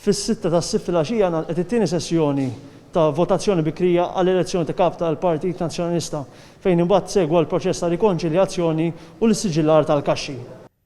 Fis-6 tas-sibt filgħaxija qed it-tieni sessjoni ta' votazzjoni bikrija għall-elezzjoni ta' kap tal-Partit Nazzjonalista fejn imbagħad segwa l-proċess ta' rikonċiljazzjoni u l-siġillar tal-kaxxi.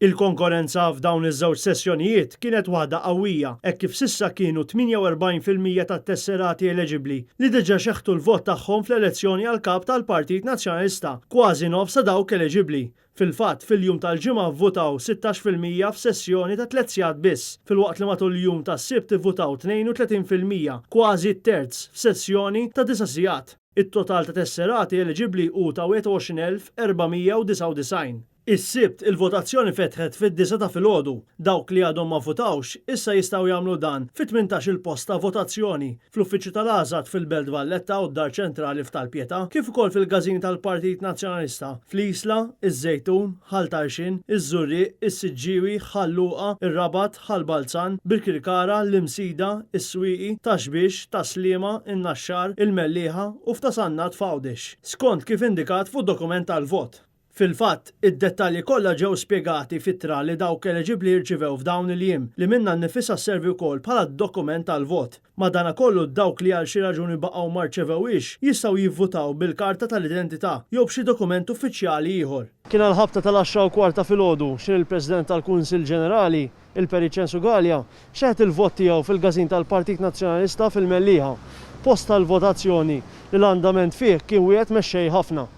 Il-konkurrenza f'dawn iż-żewġ sessjonijiet kienet waħda qawwija, hekk kif s'issa kienu 48% tat-tesserati eliġibbli li diġà xeħħtu l-vot tagħhom fl-elezzjoni għal kap tal-Partit Nazzjonalista, kważi nofs ta' dawk eliġibbli. Fil-fatt, fil-jum tal-ġimgħa vvotaw 16% f'sessjoni ta' 3 sigħat biss, filwaqt li matul il-jum tas-sibt ivvutaw 32%, kważi t-terz f'sessjoni ta' 9 sigħat. It-total ta' tesserati eliġibbli hu ta' 21,499. Is-sibt il-votazzjoni fetħet fid-9 ta' filgħodu. Dawk li għadhom ma votawx issa jistgħu jagħmlu dan fit-18 il-post ta' votazzjoni fl-uffiċċju tal-Għażad fil-Belt Valletta u d-Dar Ċentrali f'Talpjeta, kif ukoll fil-Gażin tal-Partit Nazzjonalista fl-Isla, iż-Żejtun, Ħaltarxin, iż-Żurrieq, is-Siġġiewi, Ħalluqa, ir-Rabat, Ħalbalzan, Birkirkara, l-Imsida, is-Swieqi, Taxbix, Taslima, in-Naxxar, il-Mellieħa u f'Tasannat f'Għawdex, skont kif indikat fuq dokument tal-vot. Fil-fatt, id-dettalji kollha ġew spjegati fit-tra li dawk eliġibbli jirċivew f'dawn il-jiem li minnha nnifisha sservi wkoll bħala dokument tal-vot. Madankollu dawk li għal xi raġuni baqgħu ma rċevewix jistgħu jivvutaw bil-karta tal-identità jew b'xi dokument uffiċjali ieħor. Kien għall-ħabta tal-10 ta' filgħodu xi il-President tal-Kunsill Ġenerali, il-Periċenzu Galja, xeħet il-vot tiegħu fil-Gażin tal-Partit Nazzjonalista fil-Mellieħa, post tal-votazzjoni li l-andament fih kien wieħed mexxej ħafna.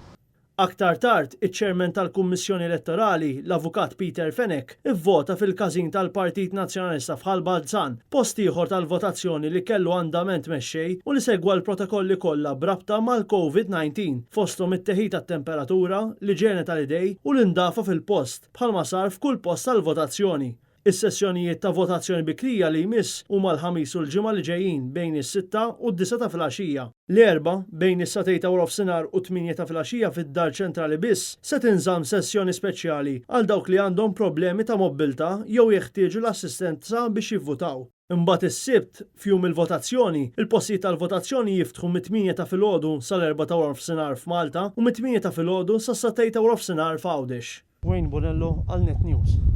Aktar tard, iċ-ċermen tal-Kummissjoni Elettorali, l-Avukat Peter Fenek, ivvota fil-Gażin tal-Partit Nazzjonalista f'Ħalbalzan, post ieħor tal-votazzjoni li kellu andament mexxej u li segwa l-protokolli kollha brabta mal-COVID-19, fosthom it-teħid tat-temperatura, l-iġene tal-idej u l-indafa fil-post, bħalma sar f'kull post tal-votazzjoni. Is-sessjonijiet ta' votazzjoni bikrija li jmiss huma l-ħamis u l-ġimgħa li ġejjin bejn is-6 u d-9 ta' filgħaxija. L-erba' bejn is-satej ta' warofsinhar u 8 ta' filgħaxija fid-Dar Ċentrali biss se tinżamm sessjoni speċjali għal dawk li għandhom problemi ta' mobilità jew jeħtieġu l-assistenza biex jivvutaw. Imbagħad is-sibt f'jum il-votazzjoni, il-postijiet tal-votazzjoni jiftħu mit-8 ta' filgħodu sal-4 ta' warofsinhar f'Malta u mit-8 ta' filgħodu sas-satej ta' warofsinhar f'Għawdex. Wayne Bonello għal Net News.